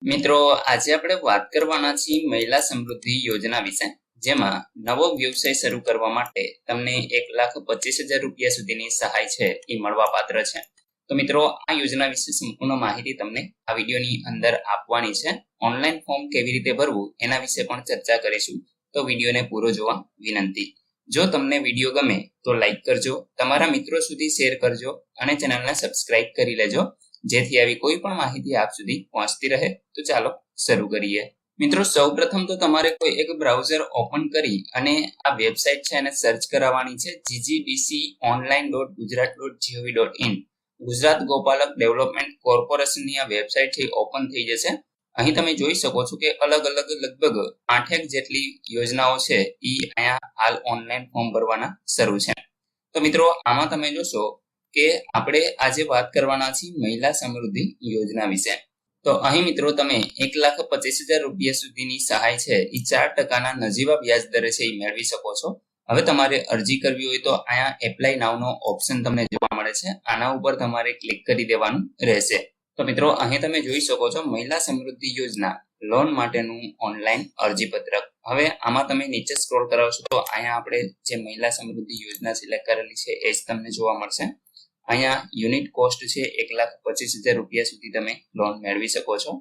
મિત્રો, આજે આપણે વાત કરવાના છીએ મહિલા સમૃદ્ધિ યોજના વિશે, જેમાં નવો વ્યવસાય શરૂ કરવા માટે તમને 1,25,000 રૂપિયા સુધીની સહાય છે એ મળવા પાત્ર છે. તો મિત્રો, આ યોજના વિશે સંપૂર્ણ માહિતી તમને આ વિડીયોની અંદર આપવાની છે. ઓનલાઈન ફોર્મ કેવી રીતે ભરવું એના વિશે પણ ચર્ચા કરીશું. તો વિડીયોને પૂરો જોવા વિનંતી. જો તમને વિડીયો ગમે તો લાઈક કરજો, તમારા મિત્રો સુધી શેર કરજો અને ચેનલને સબસ્ક્રાઇબ કરી લેજો, જેથી આવી કોઈ પણ માહિતી આપ સુધી પહોંચતી રહે. તો ચાલો શરૂ કરીએ. મિત્રો, સૌપ્રથમ તો તમારે કોઈ એક બ્રાઉઝર ઓપન કરી અને આ વેબસાઇટ છે એને સર્ચ કરાવવાની છે, ggdconline.gujarat.gov.in. ગુજરાત ગોપાલક ડેવલપમેન્ટ કોર્પોરેશનની આ વેબસાઇટ છે ઓપન થઈ જશે. અહીં તમે જોઈ શકો છો કે અલગ અલગ લગભગ 8 જેટલી યોજનાઓ છે એ અહીંયા હાલ ઓનલાઈન ફોર્મ ભરવાના શરૂ છે. તો મિત્રો, આમાં તમે જોશો કે આપણે આજે વાત કરવાના છીએ મહિલા સમૃદ્ધિ યોજના વિશે. તો અહીં મિત્રો તમે 1,25,000 રૂપિયા સુધીની સહાય છે એ 4% નજીવા વ્યાજ દરે છે એ મેળવી શકો છો. હવે તમારે અરજી કરવી હોય તો અહીંયા એપ્લાય નાવનો ઓપ્શન તમને જોવા મળે છે, આના ઉપર તમારે ક્લિક કરી દેવાનું રહેશે. તો મિત્રો, અહીં તમે જોઈ શકો છો મહિલા સમૃદ્ધિ યોજના લોન માટેનું ઓનલાઈન અરજીપત્રક. હવે આમાં તમે નીચે સ્ક્રોલ કરાવશો તો અહીંયા આપણે જે મહિલા સમૃદ્ધિ યોજના સિલેક્ટ કરેલી છે એ જ તમને જોવા મળશે. અહીંયા યુનિટ કોસ્ટ છે 1,25,000 રૂપિયા સુધી તમે લોન મેળવી શકો છો.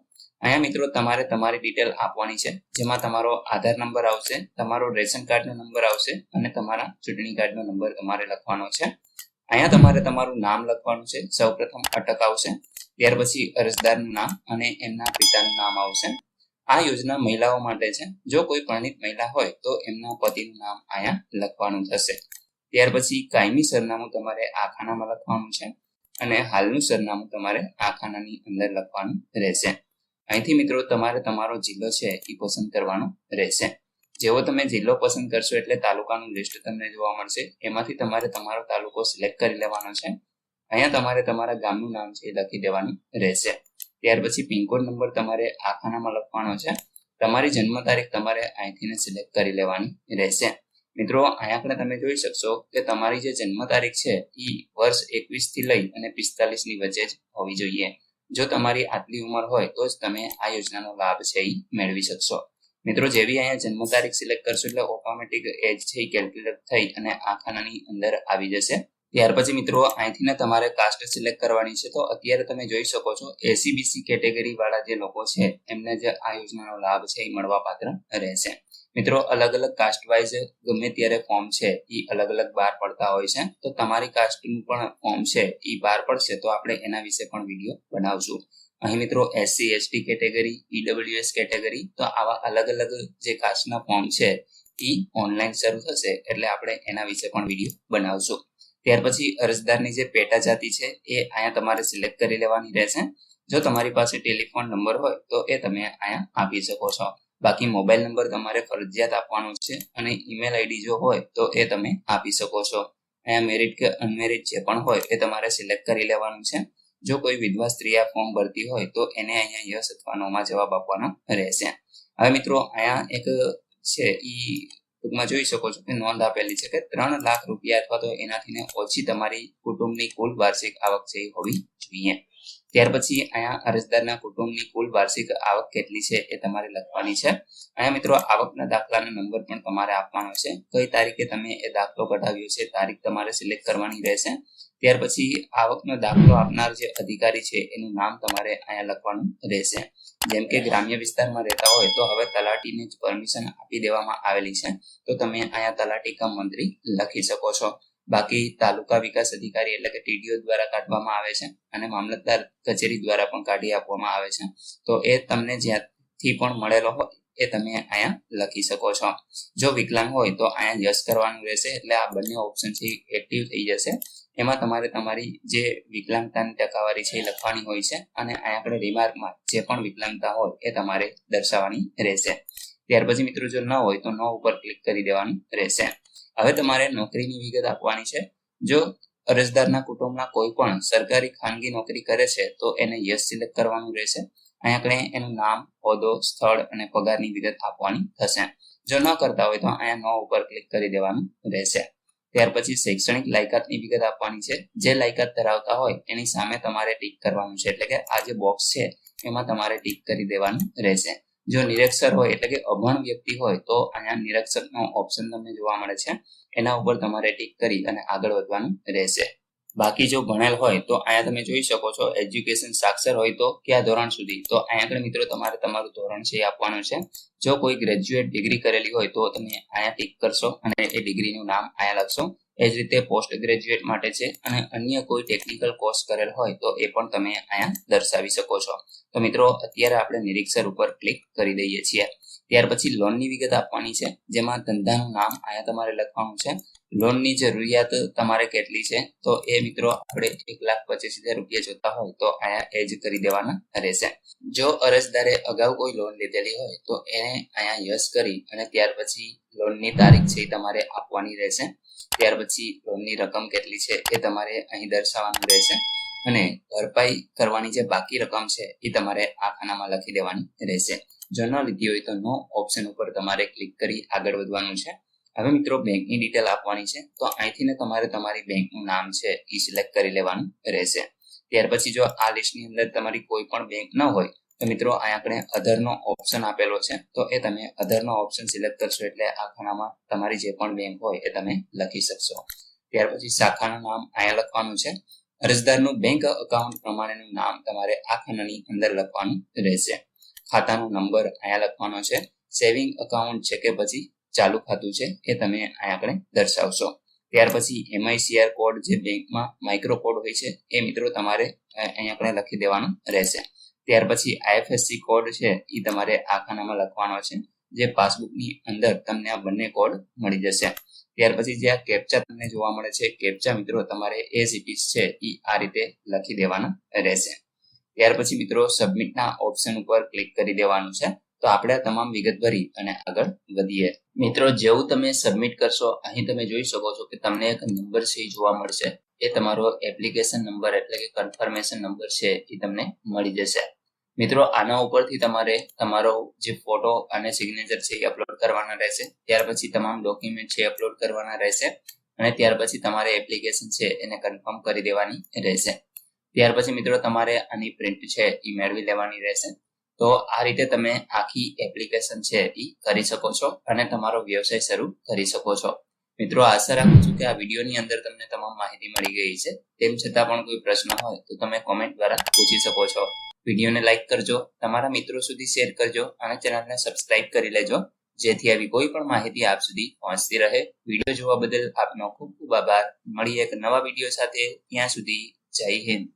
અહીંયા મિત્રો તમારે તમારી ડિટેલ આપવાની છે, જેમાં તમારો આધાર નંબર આવશે, તમારો રેશન કાર્ડનો નંબર આવશે અને તમારા ચૂંટણી કાર્ડનો નંબર તમારે લખવાનો છે. અહીંયા તમારે તમારું નામ લખવાનું છે. સૌપ્રથમ અટક આવશે, ત્યાર પછી અરજદારનું નામ અને એમના પિતાનું નામ આવશે. આ યોજના મહિલાઓ માટે છે. જો કોઈ પરણિત મહિલા હોય તો એમના પતિનું નામ અહીંયા લખવાનું થશે. ત્યાર પછી કાયમી સરનામું તમારે આ ખાનામાં લખવાનું છે અને હાલનું સરનામું તમારે આ ખાનાની અંદર લખવાનું રહેશે. અહીંથી મિત્રો તમારે તમારો જિલ્લો છે એ પસંદ કરવાનો રહેશે. જેવો તમે જિલ્લો પસંદ કરશો એટલે તાલુકાનું લિસ્ટ તમને જોવા મળશે. એમાંથી તમારે તમારો તાલુકો સિલેક્ટ કરી લેવાનો છે. અહીંયા તમારે તમારા ગામનું નામ છે એ લખી દેવાનું રહેશે. ત્યાર પછી પિનકોડ નંબર તમારે આ ખાનામાં લખવાનો છે. તમારી જન્મ તારીખ તમારે અહીંથી સિલેક્ટ કરી લેવાની રહેશે. મિત્રો, અહીંયા આપણે તમે જોઈ શકશો કે તમારી જે જન્મ તારીખ છે એ વર્ષ 21 થી લઈ અને 45 ની વચ્ચે જ હોવી જોઈએ. જો તમારી આટલી ઉંમર હોય તો જ તમે આ યોજનાનો લાભ છે એ મેળવી શકશો. મિત્રો, જેવી અહીંયા જન્મ તારીખ સિલેક્ટ કરશો એટલે ઓટોમેટિક એજ છે એ કેલ્ક્યુલેટ થઈ અને આ ખાનાની અંદર આવી જશે. ત્યાર પછી મિત્રો અહીંથી તમારે કાસ્ટ સિલેક્ટ કરવાની છે. તો અત્યારે તમે જોઈ શકો છો એસીબીસી કેટેગરી વાળા જે લોકો છે એમને જે આ યોજનાનો લાભ છે એ મળવા પાત્ર રહેશે. મિત્રો, અલગ અલગ કાસ્ટ વાઇઝ ગમે ત્યારે ફોર્મ છે એ અલગ અલગ બહાર પડતા હોય છે. તો તમારી કાસ્ટનું પણ ફોર્મ છે એ બહાર પડશે તો આપણે એના વિશે પણ વિડીયો બનાવશું. અહીં મિત્રો SC ST category, EWS category, તો આવા અલગ અલગ જે કાસ્ટના ફોર્મ છે એ ઓનલાઈન શરૂ થશે એટલે આપણે એના વિશે પણ વિડીયો બનાવશું. ત્યાર પછી અરજદારની જે પેટા જાતિ છે એ અહીંયા તમારે સિલેક્ટ કરી લેવાની રહેશે. જો તમારી પાસે ટેલિફોન નંબર હોય તો એ તમે અહીંયા આપી શકો છો. બાકી મોબાઈલ નંબર તમારે ફરજિયાત આપવાનો છે અને ઈમેલ આઈડી જો હોય તો એ તમે આપી શકો છો. અહીંયા મેરિટ કે અનમેરિટ જે પણ હોય એ તમારે સિલેક્ટ કરી લેવાનું છે. જો કોઈ વિધવા સ્ત્રી આ ફોર્મ ભરતી હોય તો એને અહીંયા યસ અથવા નોમાં જવાબ આપવાનો રહેશે. હવે મિત્રો અહીંયા એક છે ઈ ટૂંકમાં જોઈ શકો છો કે નોંધ આપેલી છે કે 3 લાખ રૂપિયા અથવા તો એનાથી ઓછી તમારી કુટુંબની કુલ વાર્ષિક આવક છે એ હોવી જોઈએ. ત્યાર પછી અહીંયા અરજદારના કુટુંબની કુલ વાર્ષિક આવક કેટલી છે એ તમારે લખવાની છે. અહીંયા મિત્રો આવકના દાખલાનો નંબર પણ તમારે આપવાનો છે. કઈ તારીખે તમે એ દાખલો કઢાવ્યો છે તારીખ તમારે સિલેક્ટ કરવાની રહેશે. ત્યાર પછી આવકનો દાખલો આપનાર જે અધિકારી છે એનું નામ તમારે અહીંયા લખવાનું રહેશે. જેમ કે ગ્રામ્ય વિસ્તારમાં રહેતા હોય તો હવે તલાટીને જ પરમિશન આપી દેવામાં આવેલી છે, તો તમે અહીંયા તલાટી કમ મંત્રી લખી શકો છો. બાકી તાલુકા વિકાસ અધિકારી એટલે કે ટીડીઓ દ્વારા કાઢવામાં આવે છે અને મામલતદાર કચેરી દ્વારા પણ કાઢી આપવામાં આવે છે. તો એ તમને જ્યાંથી પણ મળેલો હોય એ તમે અહીંયા લખી શકો છો. જો વિકલાંગ હોય તો અહીંયા યસ કરવાનું રહેશે એટલે આ બંને ઓપ્શન છે એક્ટિવ થઈ જશે. એમાં તમારે તમારી જે વિકલાંગતાની ટકાવારી છે એ લખવાની હોય છે અને અહીંયા આપણે રિમાર્કમાં જે પણ વિકલાંગતા હોય એ તમારે દર્શાવવાની રહેશે. ત્યાર પછી મિત્રો જો ન હોય તો નો ઉપર ક્લિક કરી દેવાનું રહેશે. હવે તમારે નોકરીની વિગત આપવાની છે. જો અરજદારના કુટુંબના કોઈ પણ સરકારી ખાનગી નોકરી કરે છે તો એને યસ સિલેક્ટ કરવાનું રહેશે. અહીંયા આપણે એનું નામ, હોદ્દો, સ્થળ અને પગારની વિગત આપવાની થશે. જો ન કરતા હોય તો અહીંયા નો ઉપર ક્લિક કરી દેવાનું રહેશે. ત્યાર પછી શૈક્ષણિક લાયકાતની વિગત આપવાની છે. જે લાયકાત ધરાવતા હોય એની સામે તમારે ટીક કરવાનું છે, એટલે કે આ જે બોક્સ છે એમાં તમારે ટીક કરી દેવાનું રહેશે. જો નિરક્ષર હોય એટલે કે અભણ વ્યક્તિ હોય તો અહીંયા નિરક્ષરનો ઓપ્શન તમને જોવા મળે છે, એના ઉપર તમારે ટીક કરી અને આગળ વધવાનું રહેશે. બાકી જો ભણેલ હોય તો અહીંયા તમે જોઈ શકો છો એજ્યુકેશન સાક્ષર હોય તો કયા ધોરણ સુધી, તો અહીંયા આગળ મિત્રો તમારે તમારું ધોરણ છે એ આપવાનું છે. જો કોઈ ગ્રેજ્યુએટ ડિગ્રી કરેલી હોય તો તમે અહીંયા ટીક કરશો અને એ ડિગ્રીનું નામ અહીંયા લખશો. એ જ રીતે પોસ્ટ ગ્રેજ્યુએટ માટે છે અને અન્ય કોઈ ટેકનિકલ કોર્સ કરેલ હોય તો એ પણ તમે અહીંયા દર્શાવી શકો છો. તો મિત્રો અત્યારે આપણે નિરીક્ષર ઉપર ક્લિક કરી દઈએ છીએ. ત્યાર પછી લોનની વિગત આપવાની છે, જેમાં ધંધાનું નામ અહીંયા તમારે લખવાનું છે. લોનની જરૂરિયાત તમારે કેટલી છે, તો એ મિત્રો આપણે 1,25,000 રૂપિયા જોતા હોય તો અહીંયા એ જ કરી દેવાના રહેશે. જો અરજદારે અગાઉ કોઈ લોન લીધેલી હોય તો એને અહીંયા યસ કરી અને ત્યાર પછી લોનની તારીખ છે એ તમારે આપવાની રહેશે. ત્યાર પછી લોનની રકમ કેટલી છે એ તમારે અહીં દર્શાવવાનું રહેશે અને ભરપાઈ કરવાની જે બાકી રકમ છે એ તમારે આ ખાનામાં લખી દેવાની રહેશે. જો ન લીધી હોય તો નો ઓપ્શન ઉપર તમારે ક્લિક કરી આગળ વધવાનું છે. હવે મિત્રો બેંકની ડિટેલ આપવાની છે, તો અહીંથી તમારે તમારી બેંકનું નામ છે એ સિલેક્ટ કરી લેવાનું રહેશે. ત્યાર પછી જો આ લિસ્ટની અંદર તમારી કોઈ પણ બેંક ન હોય તો મિત્રો અહીંયા આપણે અધરનો ઓપ્શન આપેલો છે, તો એ તમે અધરનો ઓપ્શન સિલેક્ટ કરશો એટલે આ ખાનામાં તમારી જે પણ બેંક હોય એ તમે લખી શકશો. ત્યાર પછી શાખાનું નામ અહીંયા લખવાનું છે. અરજદારનું બેંક અકાઉન્ટ પ્રમાણેનું નામ તમારે આ ખાનાની અંદર લખવાનું રહેશે. ખાતાનો નંબર અહીંયા લખવાનો છે. સેવિંગ અકાઉન્ટ છે કે પછી ચાલુ ખાતું છે એ તમે અહીંયા આપણે દર્શાવશો. ત્યાર પછી MICR કોડ જે બેંકમાં માઇક્રો કોડ હોય છે એ મિત્રો તમારે અહીંયા આપણે લખી દેવાનો રહેશે. ત્યાર પછી IFSC કોડ છે એ તમારે આ ખાનામાં લખવાનો છે, જે પાસબુકની અંદર તમને આ બંને કોડ મળી જશે. ત્યાર પછી જે આ કેપ્ચા તમને જોવા મળે છે, કેપ્ચા મિત્રો તમારે એઝ ઇટ ઇઝ છે એ આ રીતે લખી દેવાના રહેશે. ત્યાર પછી મિત્રો સબમિટના ઓપ્શન ઉપર ક્લિક કરી દેવાનું છે. તો આપણે તમામ વિગત ભરી અને આગળ વધીએ. મિત્રો જેવું તમે સબમિટ કરશો અહીં તમે જોઈ શકો છો કે તમને એક નંબર છે એ જોવા મળશે. એ તમારો એપ્લિકેશન નંબર એટલે કે કન્ફર્મેશન નંબર છે એ તમને મળી જશે. મિત્રો આના ઉપરથી તમારે તમારો જે ફોટો અને સિગ્નેચર છે એ અપલોડ કરવાના રહેશે. ત્યાર પછી તમામ ડોક્યુમેન્ટ છે અપલોડ કરવાના રહેશે અને ત્યાર પછી તમારે એપ્લિકેશન છે એને કન્ફર્મ કરી દેવાની રહેશે. ત્યાર પછી મિત્રો તમારે આની પ્રિન્ટ છે એ મેળવી લેવાની રહેશે. તો આ રીતે તમે આખી એપ્લિકેશન છે એ કરી શકો છો અને તમારો વ્યવસાય શરૂ કરી શકો છો. મિત્રો આશા રાખું છું કે આ વિડીયોની અંદર તમને તમામ માહિતી મળી ગઈ છે. તેમ છતાં પણ કોઈ પ્રશ્ન હોય તો તમે કોમેન્ટ દ્વારા પૂછી શકો છો. વિડીયોને લાઈક કરજો, તમારા મિત્રો સુધી શેર કરજો અને ચેનલને સબસ્ક્રાઇબ કરી લેજો, જેથી આવી કોઈ પણ માહિતી આપ સુધી પહોંચતી રહે. વિડીયો જોવા બદલ આપનો ખૂબ ખૂબ આભાર. મળીએ એક નવા વિડીયો સાથે. ત્યાં સુધી જય હિન્દ.